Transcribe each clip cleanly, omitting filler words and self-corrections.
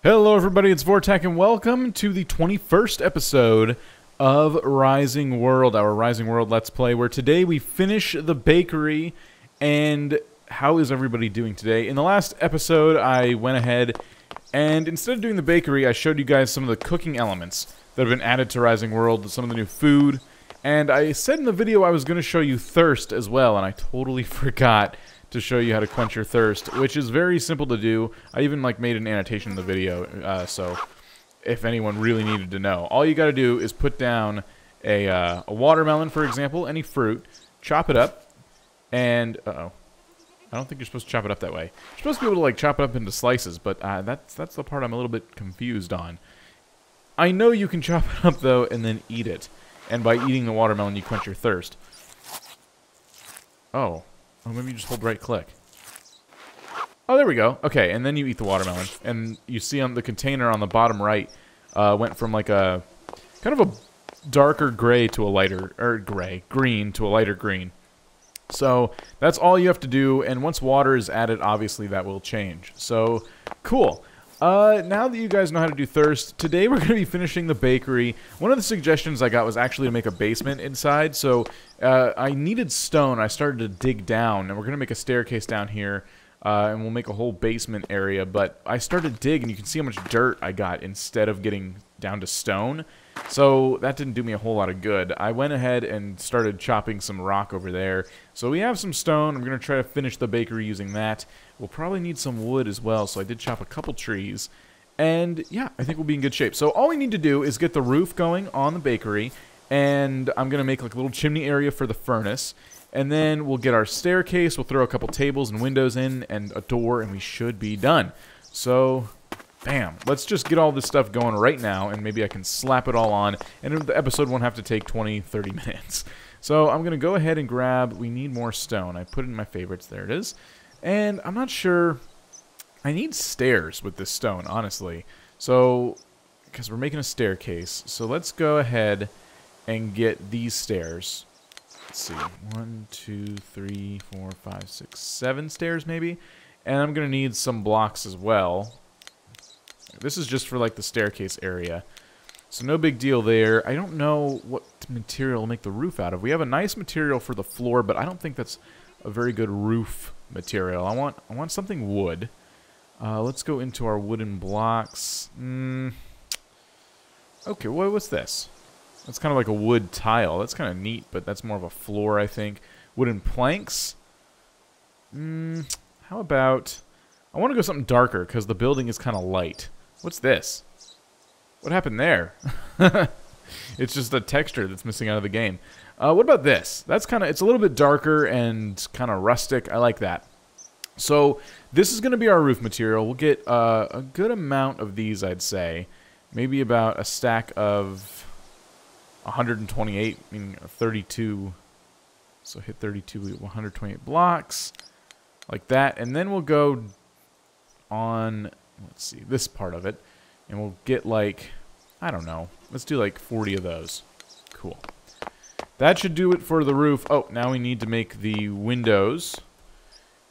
Hello everybody, it's Vortek and welcome to the 21st episode of Rising World, our Rising World Let's Play, where today we finish the bakery. And how is everybody doing today? In the last episode, I went ahead and instead of doing the bakery, I showed you guys some of the cooking elements that have been added to Rising World, some of the new food. And I said in the video I was going to show you thirst as well, and I totally forgot to show you how to quench your thirst, which is very simple to do. I even made an annotation in the video, so if anyone really needed to know. All you gotta do is put down a watermelon, for example, any fruit, chop it up, and, I don't think you're supposed to chop it up that way. You're supposed to be able to, chop it up into slices, but that's the part I'm a little bit confused on. I know you can chop it up, though, and then eat it. And by eating the watermelon, you quench your thirst. Oh, maybe you just hold right-click. Oh, there we go. Okay, and then you eat the watermelon. And you see on the container on the bottom right, went from a kind of a darker gray to a lighter, green to a lighter green. So that's all you have to do, and once water is added, obviously that will change. So, cool. Now that you guys know how to do thirst, today we're going to be finishing the bakery. One of the suggestions I got was actually to make a basement inside, so I needed stone. I started to dig down, and we're going to make a staircase down here, and we'll make a whole basement area, but I started to dig, and you can see how much dirt I got instead of getting down to stone, so that didn't do me a whole lot of good. I went ahead and started chopping some rock over there, so we have some stone. I'm going to try to finish the bakery using that. We'll probably need some wood as well, so I did chop a couple trees. And yeah, I think we'll be in good shape. So all we need to do is get the roof going on the bakery, and I'm going to make a little chimney area for the furnace. And then we'll get our staircase, we'll throw a couple tables and windows in, and a door, and we should be done. So, bam. Let's just get all this stuff going right now, and maybe I can slap it all on, and the episode won't have to take 20, 30 minutes. So I'm going to go ahead and grab, we need more stone. I put it in my favorites, there it is. And I'm not sure, I need stairs with this stone, honestly. So, because we're making a staircase. So let's go ahead and get these stairs. Let's see, 1, 2, 3, 4, 5, 6, 7 stairs maybe. And I'm going to need some blocks as well. This is just for the staircase area. So no big deal there. I don't know what material to make the roof out of. We have a nice material for the floor, but I don't think that's a very good roof material. I want something wood. Let's go into our wooden blocks. Okay, what's this? That's kind of like a wood tile. That's kind of neat, but that's more of a floor, I think. Wooden planks. How about... I want to go something darker, because the building is kind of light. What's this? What happened there? It's just a texture that's missing out of the game. What about this? That's it's a little bit darker and kind of rustic. I like that. So this is going to be our roof material. We'll get a good amount of these, I'd say. Maybe about a stack of 128, meaning 32. So hit 32, 128 blocks. Like that. And then we'll go on, let's see, this part of it. And we'll get I don't know. Let's do 40 of those. Cool. That should do it for the roof. Oh, now we need to make the windows.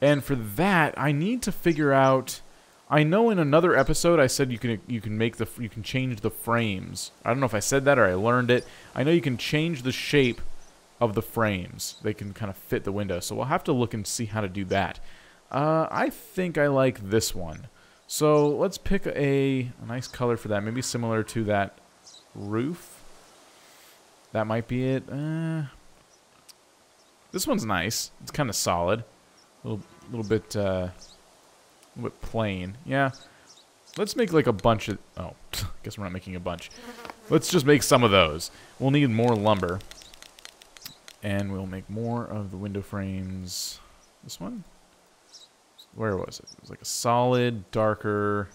And for that, I need to figure out... I know in another episode I said you can change the frames. I don't know if I said that or I learned it. I know you can change the shape of the frames. They can kind of fit the window. So we'll have to look and see how to do that. I think I like this one. So let's pick a nice color for that. Maybe similar to that roof. That might be it. This one's nice. It's kind of solid. A little bit plain. Yeah. Let's make a bunch of... Oh, I guess we're not making a bunch. Let's just make some of those. We'll need more lumber. And we'll make more of the window frames. This one? Where was it? It was a solid, darker...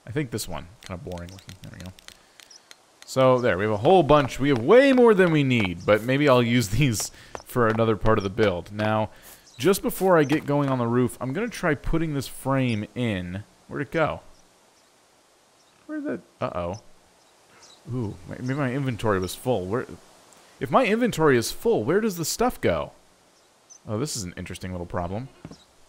I think this one. Kind of boring looking. There we go. So, there. We have a whole bunch. We have way more than we need. But maybe I'll use these for another part of the build. Now, just before I get going on the roof, I'm going to try putting this frame in. Where'd it go? Where'd that... Uh-oh. Ooh, maybe my inventory was full. If my inventory is full, where does the stuff go? Oh, this is an interesting little problem.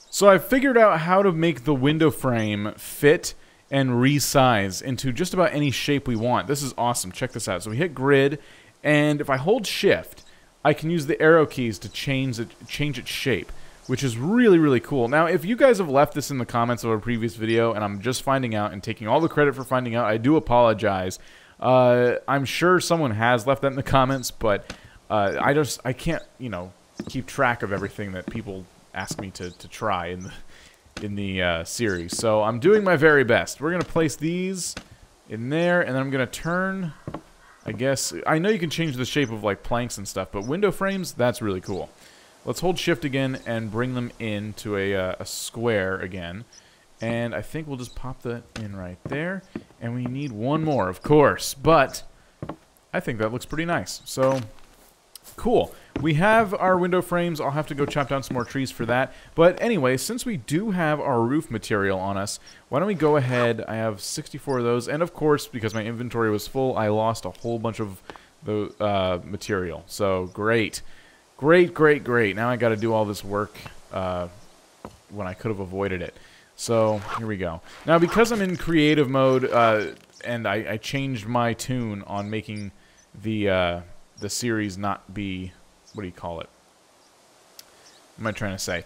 So I figured out how to make the window frame fit and resize into just about any shape we want. This is awesome. Check this out. So we hit grid, and if I hold shift, I can use the arrow keys to change its shape, which is really, really cool. Now, if you guys have left this in the comments of a previous video, and I'm just finding out and taking all the credit for finding out, I do apologize. I'm sure someone has left that in the comments, but I can't, you know, keep track of everything that people ask me to try in the series. So I'm doing my very best. We're gonna place these in there, and then I'm gonna turn. I guess I know you can change the shape of like planks and stuff, but window frames, that's really cool. Let's hold shift again and bring them into a square again. And I think we'll just pop that in right there. And we need one more, of course. But I think that looks pretty nice. So, cool. We have our window frames. I'll have to go chop down some more trees for that. But anyway, since we do have our roof material on us, why don't we go ahead. I have 64 of those. And of course, because my inventory was full, I lost a whole bunch of the material. So, great. Great, great, great. Now I got to do all this work when I could have avoided it. So, here we go. Now, because I'm in creative mode, and I changed my tune on making the series not be... What do you call it? What am I trying to say?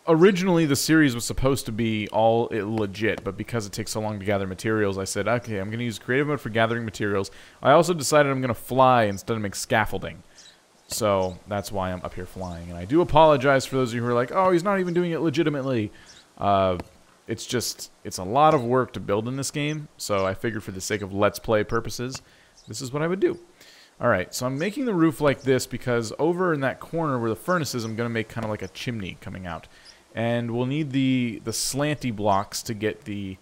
Originally, the series was supposed to be all legit, but because it takes so long to gather materials, I said, okay, I'm going to use creative mode for gathering materials. I also decided I'm going to fly instead of make scaffolding. So that's why I'm up here flying. And I do apologize for those of you who are like, oh, he's not even doing it legitimately. It's a lot of work to build in this game. So I figured for the sake of Let's Play purposes, this is what I would do. Alright, so I'm making the roof like this because over in that corner where the furnace is, I'm going to make kind of like a chimney coming out. And we'll need the slanty blocks to get the,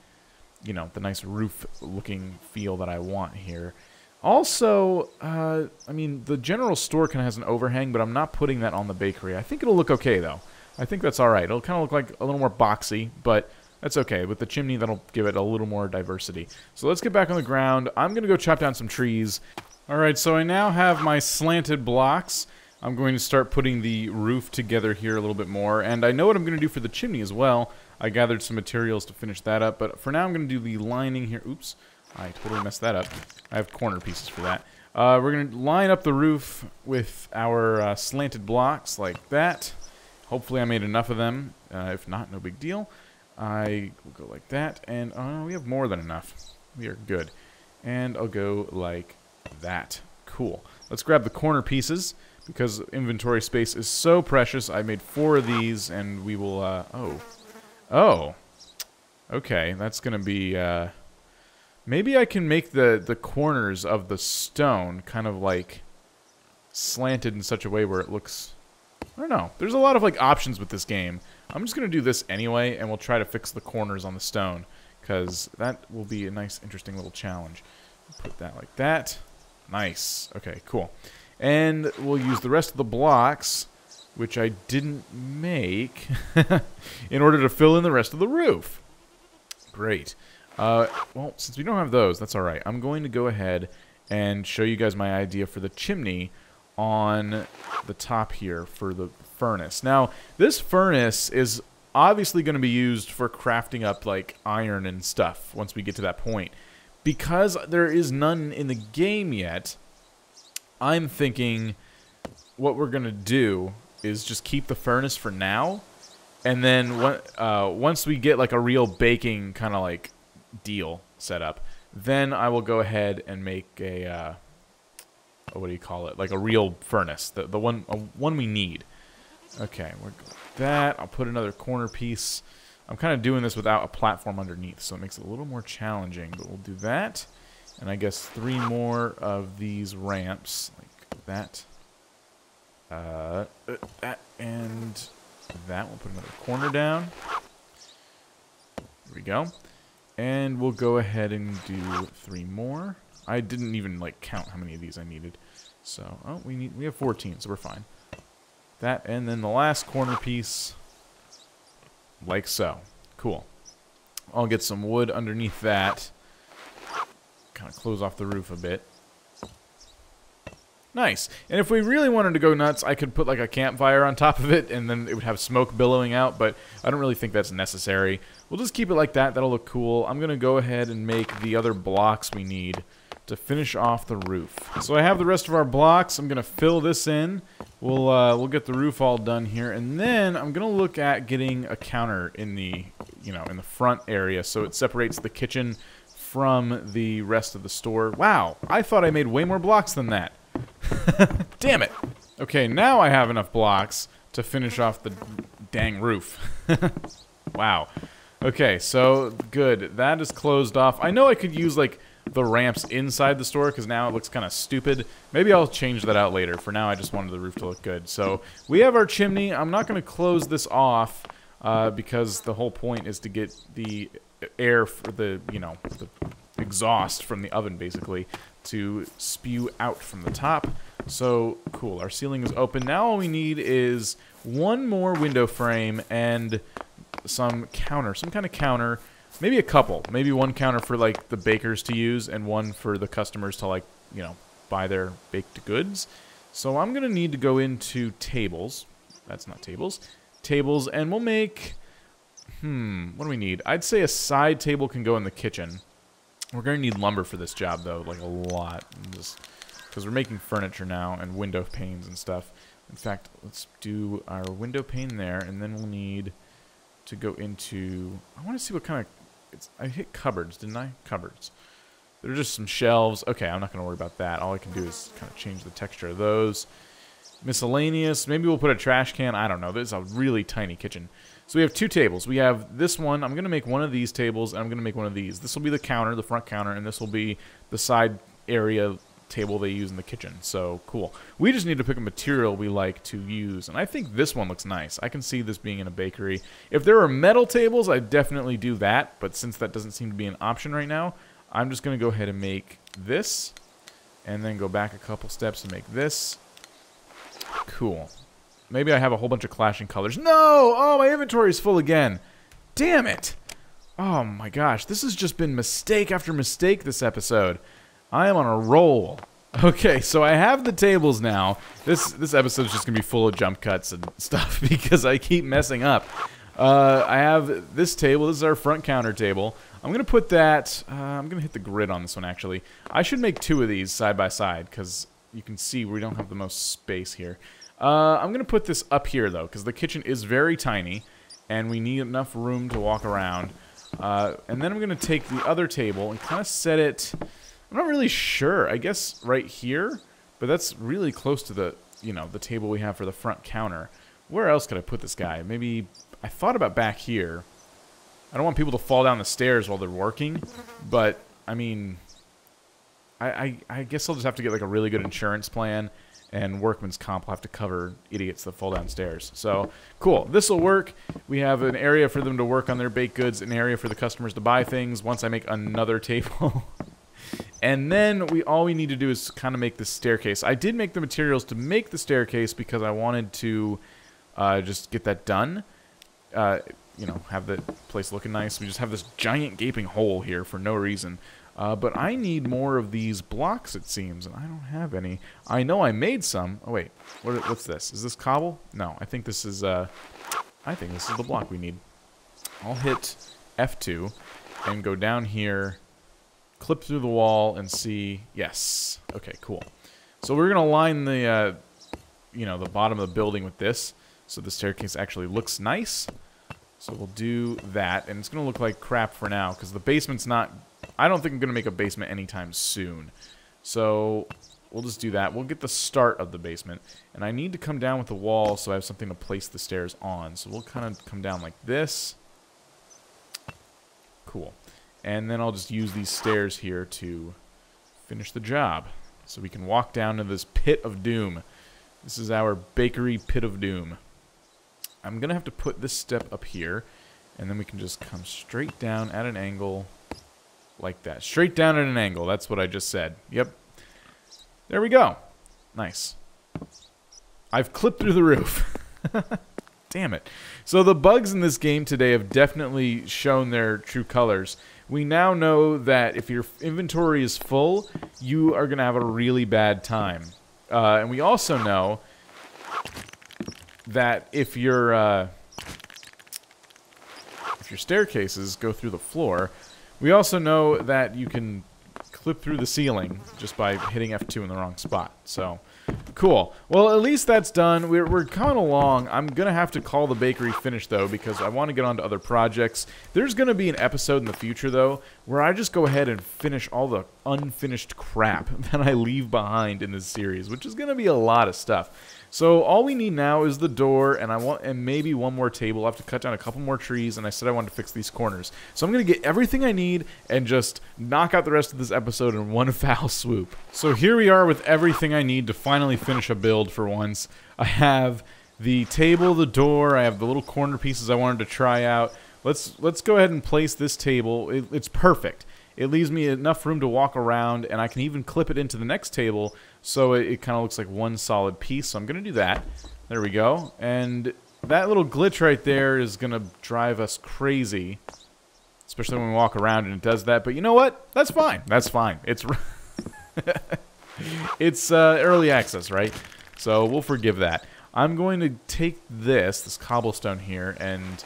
you know, the nice roof-looking feel that I want here. Also, I mean, the general store kind of has an overhang, but I'm not putting that on the bakery. I think it'll look okay, though. I think that's alright. It'll kind of look like a little more boxy, but that's okay. With the chimney, that'll give it a little more diversity. So let's get back on the ground. I'm going to go chop down some trees. Alright, so I now have my slanted blocks. I'm going to start putting the roof together here a little bit more, and I know what I'm going to do for the chimney as well. I gathered some materials to finish that up, but for now I'm going to do the lining here. Oops. I totally messed that up. I have corner pieces for that. We're going to line up the roof with our slanted blocks like that. Hopefully I made enough of them. If not, no big deal. I will go like that. And we have more than enough. We are good. And I'll go like that. Cool. Let's grab the corner pieces because inventory space is so precious. I made 4 of these and we will... Oh. Okay, that's going to be... Maybe I can make the corners of the stone kind of like slanted in such a way where it looks... I don't know. There's a lot of like options with this game. I'm just going to do this anyway, and we'll try to fix the corners on the stone, because that will be a nice, interesting little challenge. Put that like that. Nice. Okay, cool. And we'll use the rest of the blocks, which I didn't make, in order to fill in the rest of the roof. Great. Well, since we don't have those, that's all right. I'm going to go ahead and show you guys my idea for the chimney on the top here for the furnace. Now, this furnace is obviously going to be used for crafting up like iron and stuff once we get to that point. Because there is none in the game yet, I'm thinking what we're going to do is just keep the furnace for now, and then once we get like a real baking kind of like deal set up, then I will go ahead and make a what do you call it, like a real furnace, the one we need. Okay, we're good with that. I'll put another corner piece. I'm kind of doing this without a platform underneath, so it makes it a little more challenging, but we'll do that. And I guess 3 more of these ramps like that, that and that. We'll put another corner down. There we go. And we'll go ahead and do 3 more. I didn't even like count how many of these I needed. So, oh, we have 14, so we're fine. That, and then the last corner piece, like so. Cool. I'll get some wood underneath that. Kind of close off the roof a bit. Nice. And if we really wanted to go nuts, I could put like a campfire on top of it, and then it would have smoke billowing out, but I don't really think that's necessary. We'll just keep it like that. That'll look cool. I'm going to go ahead and make the other blocks we need to finish off the roof. So I have the rest of our blocks. I'm going to fill this in. We'll get the roof all done here, and then I'm going to look at getting a counter in the, in the front area so it separates the kitchen from the rest of the store. Wow, I thought I made way more blocks than that. Damn it. Okay, now I have enough blocks to finish off the dang roof. Wow. Okay, so good. That is closed off. I know I could use like the ramps inside the store because now it looks kind of stupid. Maybe I'll change that out later. For now, I just wanted the roof to look good. So we have our chimney. I'm not going to close this off because the whole point is to get the air for the, the exhaust from the oven basically to spew out from the top. So cool, our ceiling is open. Now all we need is one more window frame and some kind of counter, maybe a couple, maybe one counter for like the bakers to use and one for the customers to like, buy their baked goods. So I'm gonna need to go into tables. That's not tables. Tables, and we'll make, what do we need? I'd say a side table can go in the kitchen. We're going to need lumber for this job, though, like a lot. Just because we're making furniture now and window panes and stuff. In fact, let's do our window pane there, and then we'll need to go into... I want to see what kind of... I hit cupboards, didn't I? Cupboards. They're just some shelves. Okay, I'm not going to worry about that. All I can do is kind of change the texture of those. Miscellaneous. Maybe we'll put a trash can. I don't know. This is a really tiny kitchen. So we have two tables. We have this one. I'm going to make one of these tables, and I'm going to make one of these. This will be the counter, the front counter, and this will be the side area table they use in the kitchen. So cool. We just need to pick a material we like to use, and I think this one looks nice. I can see this being in a bakery. If there are metal tables, I'd definitely do that, but since that doesn't seem to be an option right now, I'm just going to go ahead and make this, and then go back a couple steps and make this. Cool. Maybe I have a whole bunch of clashing colors. No! Oh, my inventory is full again. Damn it. Oh my gosh. This has just been mistake after mistake this episode. I am on a roll. Okay, so I have the tables now. This episode is just going to be full of jump cuts and stuff because I keep messing up. I have this table. This is our front counter table. I'm going to put that... I'm going to hit the grid on this one, actually. I should make two of these side by side because you can see we don't have the most space here. I'm going to put this up here, though, because the kitchen is very tiny, and we need enough room to walk around. And then I'm going to take the other table and kind of set it... I'm not really sure. I guess right here, but that's really close to the, the table we have for the front counter. Where else could I put this guy? Maybe... I thought about back here. I don't want people to fall down the stairs while they're working, but, I mean... I guess I'll just have to get, like, a really good insurance plan, and workman's comp will have to cover idiots that fall downstairs. So, cool. This will work. We have an area for them to work on their baked goods, an area for the customers to buy things once I make another table. And then all we need to do is kind of make this staircase. I did make the materials to make the staircase because I wanted to just get that done. Have the place looking nice. We just have this giant gaping hole here for no reason. But I need more of these blocks, it seems, and I don't have any. I know I made some. Oh, wait. What's this? Is this cobble? No, I think this is the block we need. I'll hit F2 and go down here, clip through the wall, and see... Yes. Okay, cool. So we're going to line the, the bottom of the building with this, so the staircase actually looks nice. So we'll do that, and it's going to look like crap for now, because the basement's not... I don't think I'm going to make a basement anytime soon. So we'll just do that. We'll get the start of the basement. And I need to come down with the wall so I have something to place the stairs on. So we'll kind of come down like this. Cool. And then I'll just use these stairs here to finish the job. So we can walk down to this pit of doom. This is our bakery pit of doom. I'm going to have to put this step up here. And then we can just come straight down at an angle... like that. Straight down at an angle. That's what I just said. Yep. There we go. Nice. I've clipped through the roof. Damn it. So the bugs in this game today have definitely shown their true colors. We now know that if your inventory is full, you are going to have a really bad time. And we also know that if your staircases go through the floor, we also know that you can clip through the ceiling just by hitting F2 in the wrong spot. So, cool. Well, at least that's done. We're coming along. I'm going to have to call the bakery finished, though, because I want to get on to other projects. There's going to be an episode in the future, though, where I just go ahead and finish all the unfinished crap that I leave behind in this series, which is going to be a lot of stuff. So all we need now is the door, and maybe one more table. I'll have to cut down a couple more trees, and I said I wanted to fix these corners. So I'm going to get everything I need and just knock out the rest of this episode in one foul swoop. So here we are with everything I need to finally finish a build for once. I have the table, the door, I have the little corner pieces I wanted to try out. Let's go ahead and place this table. It's perfect. It leaves me enough room to walk around, and I can even clip it into the next table, so it kind of looks like one solid piece. So I'm going to do that. There we go. And that little glitch right there is going to drive us crazy, especially when we walk around and it does that. But you know what? That's fine. That's fine. It's it's early access, right? So we'll forgive that. I'm going to take this cobblestone here, and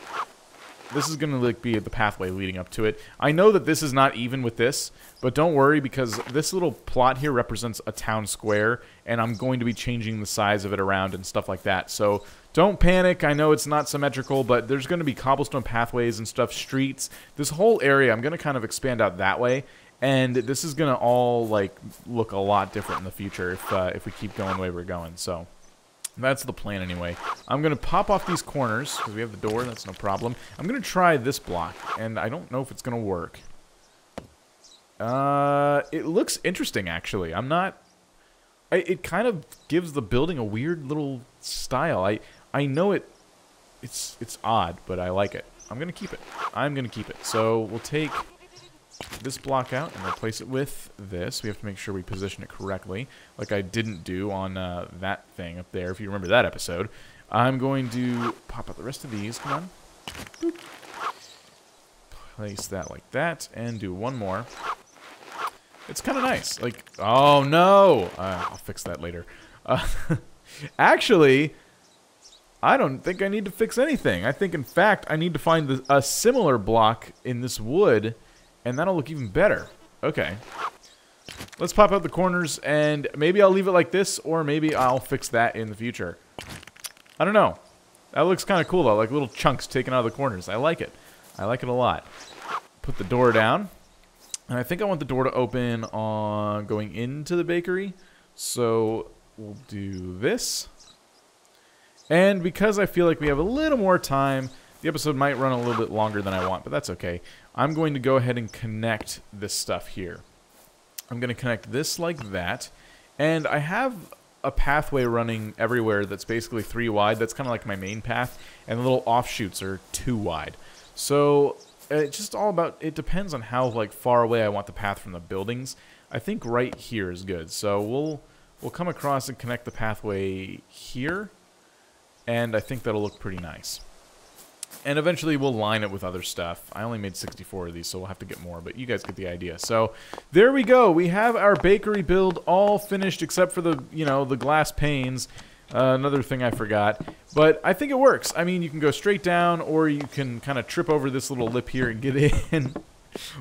this is going to like be the pathway leading up to it. I know that this is not even with this, but don't worry, because this little plot here represents a town square, and I'm going to be changing the size of it around and stuff like that. So don't panic. I know it's not symmetrical, but there's going to be cobblestone pathways and stuff, streets. This whole area, I'm going to kind of expand out that way, and this is going to all like look a lot different in the future if we keep going the way we're going. So that's the plan anyway. I'm going to pop off these corners, because we have the door, that's no problem. I'm going to try this block, and I don't know if it's going to work. It looks interesting, actually. I'm not... it kind of gives the building a weird little style. I know it's odd, but I like it. I'm going to keep it. I'm going to keep it. So we'll take this block out and replace it with this. We have to make sure we position it correctly, like I didn't do on that thing up there, if you remember that episode. I'm going to pop out the rest of these. Come on. Boop. Place that like that, and do one more. It's kind of nice. Like, oh no! I'll fix that later. Actually, I don't think I need to fix anything. I think, in fact, I need to find a similar block in this wood, and that'll look even better. Okay. Let's pop out the corners, and maybe I'll leave it like this, or maybe I'll fix that in the future. I don't know. That looks kind of cool, though, like little chunks taken out of the corners. I like it. I like it a lot. Put the door down, and I think I want the door to open on going into the bakery, so we'll do this. And because I feel like we have a little more time, the episode might run a little bit longer than I want, but that's okay. I'm going to go ahead and connect this stuff here. I'm going to connect this like that, and I have a pathway running everywhere that's basically 3 wide. That's kind of like my main path, and the little offshoots are 2 wide. So it's just all about, it depends on how like far away I want the path from the buildings. I think right here is good. So we'll come across and connect the pathway here, and I think that'll look pretty nice. And eventually we'll line it with other stuff. I only made 64 of these, so we'll have to get more, but you guys get the idea. So there we go. We have our bakery build all finished except for the, you know, the glass panes. Another thing I forgot. But I think it works. I mean, you can go straight down, or you can kind of trip over this little lip here and get in.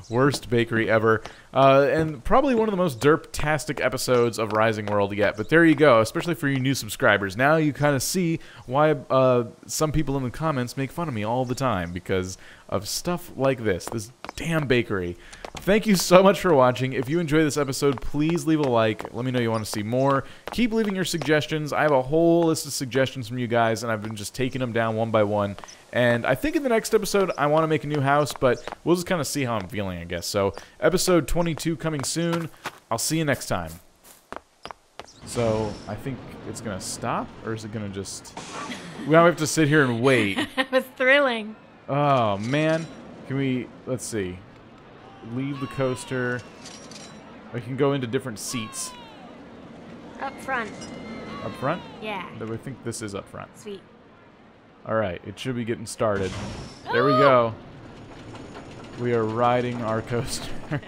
Worst bakery ever. And probably one of the most derp-tastic episodes of Rising World yet. But there you go, especially for you new subscribers. Now you kind of see why some people in the comments make fun of me all the time because of stuff like this damn bakery. Thank you so much for watching. If you enjoyed this episode, please leave a like. Let me know you want to see more. Keep leaving your suggestions. I have a whole list of suggestions from you guys, and I've been just taking them down one by one. And I think in the next episode, I want to make a new house, but we'll just kind of see how I'm feeling, I guess. So, episode 22 coming soon. I'll see you next time. So, I think it's going to stop, or is it going to just... We have to sit here and wait. It was thrilling. Oh, man. Can we... Let's see. Leave the coaster. I can go into different seats. Up front. Up front? Yeah. I think this is up front. Sweet. Alright, it should be getting started. There we go. We are riding our coaster.